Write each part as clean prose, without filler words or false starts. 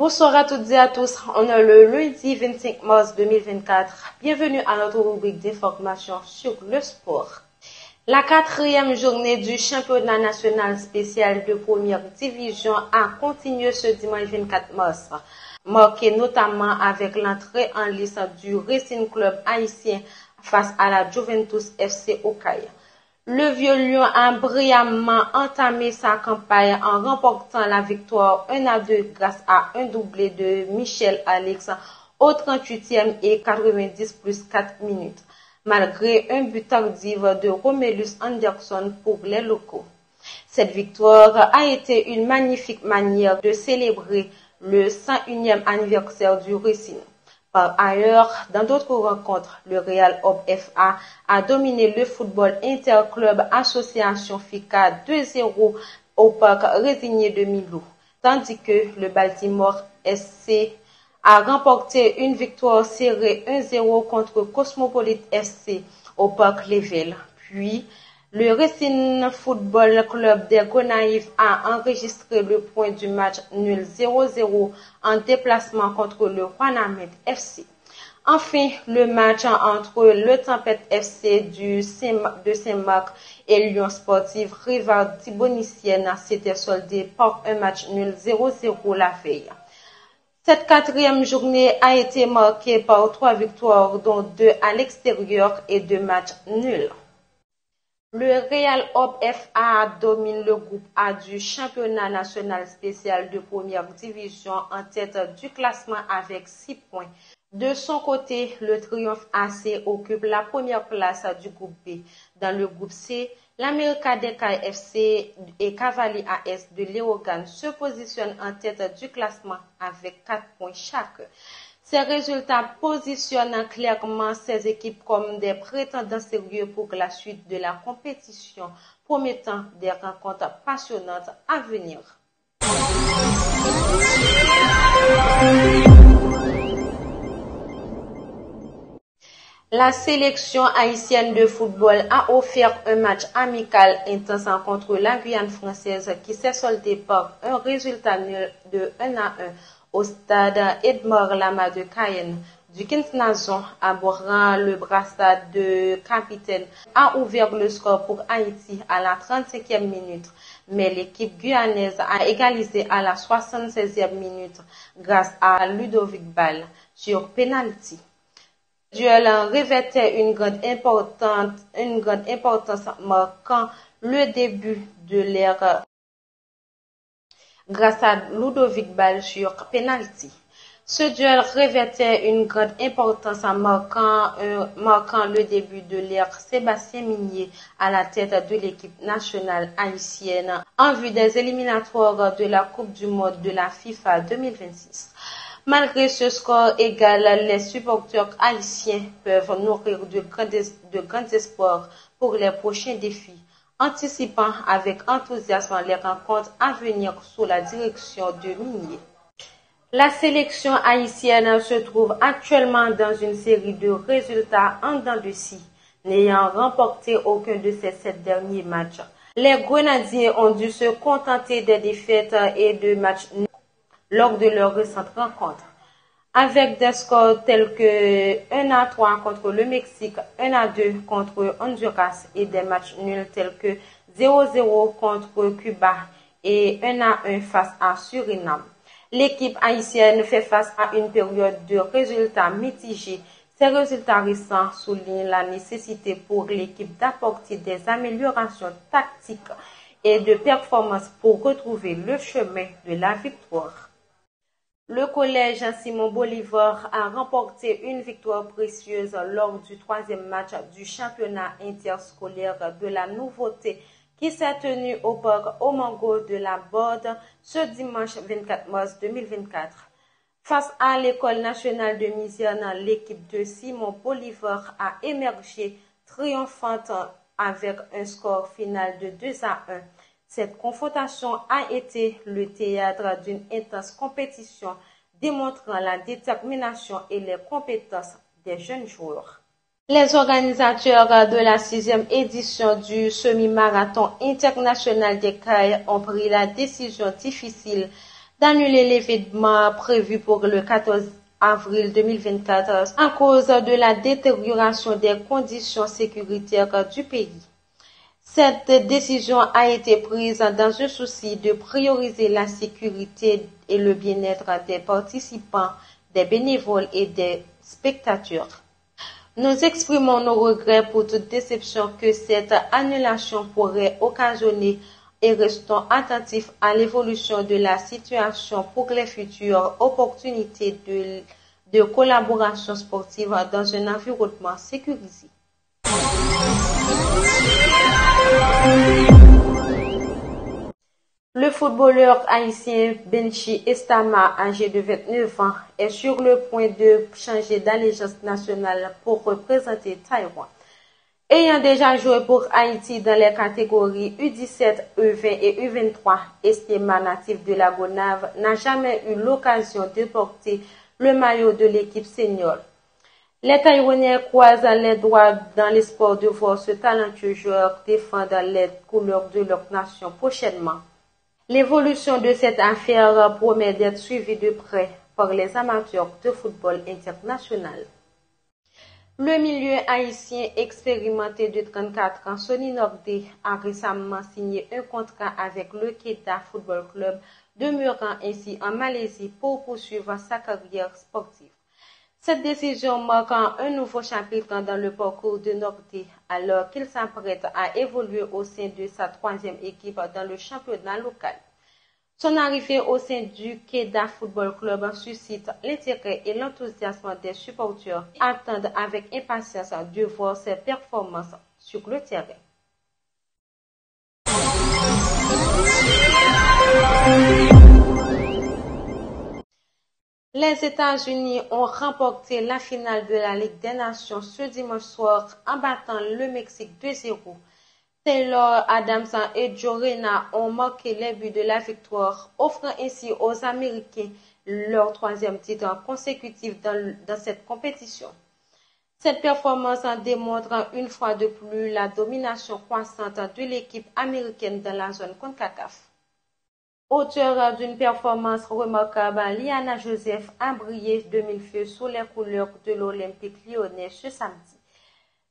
Bonsoir à toutes et à tous. On est le lundi 25 mars 2024. Bienvenue à notre rubrique d'information sur le sport. La quatrième journée du championnat national spécial de première division a continué ce dimanche 24 mars, marqué notamment avec l'entrée en lice du Racing Club haïtien face à la Juventus FC Okaï. Le Vieux Lion a brillamment entamé sa campagne en remportant la victoire 1-2 grâce à un doublé de Michel Alex au 38e et 90 plus 4 minutes, malgré un but tardif de Romélus Anderson pour les locaux. Cette victoire a été une magnifique manière de célébrer le 101e anniversaire du Racing. Par ailleurs, dans d'autres rencontres, le Real Hope FA a dominé le football interclub association FICA 2-0 au parc résigné de Milou, tandis que le Baltimore SC a remporté une victoire serrée 1-0 contre Cosmopolite FC au parc Level. Puis, le Racing Football Club des Gonaïves a enregistré le point du match nul 0-0 en déplacement contre le Juanamed FC. Enfin, le match entre le Tempête FC de Saint-Marc et Lyon Sportif Rival Thibonicienne s'était soldé par un match nul 0-0 la veille. Cette quatrième journée a été marquée par 3 victoires, dont 2 à l'extérieur et 2 matchs nuls. Le Real Hope FA domine le groupe A du championnat national spécial de première division en tête du classement avec 6 points. De son côté, le Triomphe AC occupe la première place du groupe B. Dans le groupe C, l'América Decail FC et Cavalier AS de Léogane se positionnent en tête du classement avec 4 points chaque. Ces résultats positionnent clairement ces équipes comme des prétendants sérieux pour la suite de la compétition, promettant des rencontres passionnantes à venir. La sélection haïtienne de football a offert un match amical intense contre la Guyane française qui s'est soldé par un résultat nul de 1-1 au stade Edmond Lama de Cayenne. Du Quintenazon, arborant le brassard de capitaine, a ouvert le score pour Haïti à la 35e minute, mais l'équipe guyanaise a égalisé à la 76e minute grâce à Ludovic Ball sur penalty. Le duel revêtait une grande importance marquant le début de l'ère grâce à Ludovic Ball sur penalty. Ce duel revêtait une grande importance en marquant le début de l'ère Sébastien Migné à la tête de l'équipe nationale haïtienne en vue des éliminatoires de la Coupe du Monde de la FIFA 2026. Malgré ce score égal, les supporters haïtiens peuvent nourrir de grands espoirs pour les prochains défis, anticipant avec enthousiasme les rencontres à venir sous la direction de Migné. La sélection haïtienne se trouve actuellement dans une série de résultats en dents de scie, n'ayant remporté aucun de ses 7 derniers matchs. Les Grenadiers ont dû se contenter des défaites et de matchs nuls lors de leurs récentes rencontres, avec des scores tels que 1-3 contre le Mexique, 1-2 contre Honduras et des matchs nuls tels que 0-0 contre Cuba et 1-1 face à Suriname. L'équipe haïtienne fait face à une période de résultats mitigés. Ces résultats récents soulignent la nécessité pour l'équipe d'apporter des améliorations tactiques et de performance pour retrouver le chemin de la victoire. Le collège Simon Bolivar a remporté une victoire précieuse lors du 3e match du championnat interscolaire de la nouveauté qui s'est tenu au parc Omango de la Borde ce dimanche 24 mars 2024. Face à l'école nationale de Miziane, l'équipe de Simon Bolivar a émergé triomphante avec un score final de 2-1. Cette confrontation a été le théâtre d'une intense compétition démontrant la détermination et les compétences des jeunes joueurs. Les organisateurs de la 6e édition du semi-marathon international des CAI ont pris la décision difficile d'annuler l'événement prévu pour le 14 avril 2024 à cause de la détérioration des conditions sécuritaires du pays. Cette décision a été prise dans un souci de prioriser la sécurité et le bien-être des participants, des bénévoles et des spectateurs. Nous exprimons nos regrets pour toute déception que cette annulation pourrait occasionner et restons attentifs à l'évolution de la situation pour les futures opportunités de collaboration sportive dans un environnement sécurisé. Le footballeur haïtien Benchi Estama, âgé de 29 ans, est sur le point de changer d'allégeance nationale pour représenter Taïwan. Ayant déjà joué pour Haïti dans les catégories U17, U20 et U23, Estama, natif de la Gonave, n'a jamais eu l'occasion de porter le maillot de l'équipe senior. Les Taïwanais croisent les doigts dans l'espoir de voir ce talentueux joueur défendre les couleurs de leur nation prochainement. L'évolution de cette affaire promet d'être suivie de près par les amateurs de football international. Le milieu haïtien expérimenté de 34 ans, Sonny Nordé, a récemment signé un contrat avec le Kedah Football Club, demeurant ainsi en Malaisie pour poursuivre sa carrière sportive. Cette décision marque un nouveau chapitre dans le parcours de Nordé, alors qu'il s'apprête à évoluer au sein de sa troisième équipe dans le championnat local. Son arrivée au sein du Kedah Football Club suscite l'intérêt et l'enthousiasme des supporters qui attendent avec impatience de voir ses performances sur le terrain. Les États-Unis ont remporté la finale de la Ligue des Nations ce dimanche soir en battant le Mexique 2-0. Taylor Adams et Joe Reyna ont marqué les buts de la victoire, offrant ainsi aux Américains leur troisième titre consécutif dans cette compétition. Cette performance démontre une fois de plus la domination croissante de l'équipe américaine dans la zone CONCACAF. Auteur d'une performance remarquable, Liana Joseph a brillé de mille feux sous les couleurs de l'Olympique lyonnais ce samedi.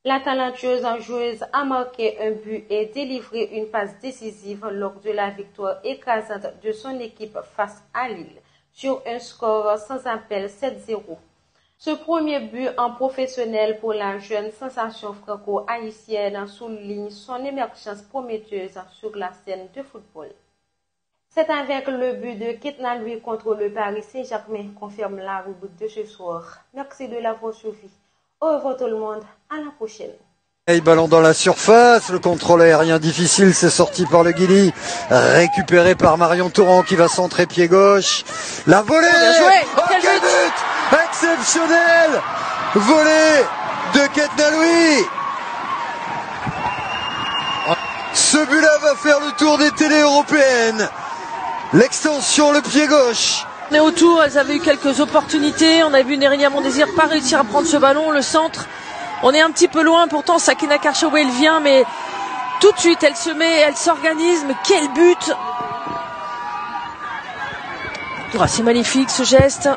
La talentueuse joueuse a marqué un but et délivré une passe décisive lors de la victoire écrasante de son équipe face à Lille, sur un score sans appel 7-0. Ce premier but en professionnel pour la jeune sensation franco-haïtienne souligne son émergence prometteuse sur la scène de football. C'est avec le but de Ketna Louis contre le Paris Saint-Germain confirme la rubrique de ce soir. Merci de l'avoir suivi. Au revoir tout le monde, à la prochaine. Et ballon dans la surface, le contrôle aérien difficile, c'est sorti par le Guili, récupéré par Marion Touran qui va centrer pied gauche. La volée, oh, quel but exceptionnel, volée de Ketna Louis. Ce but-là va faire le tour des télés européennes. L'extension, le pied gauche. On est autour, elles avaient eu quelques opportunités. On a vu Nerelia Mondésir pas réussir à prendre ce ballon, le centre. On est un petit peu loin, pourtant Sakina Karchaoui elle vient, mais tout de suite elle se met, elle s'organise. Mais quel but! C'est magnifique ce geste.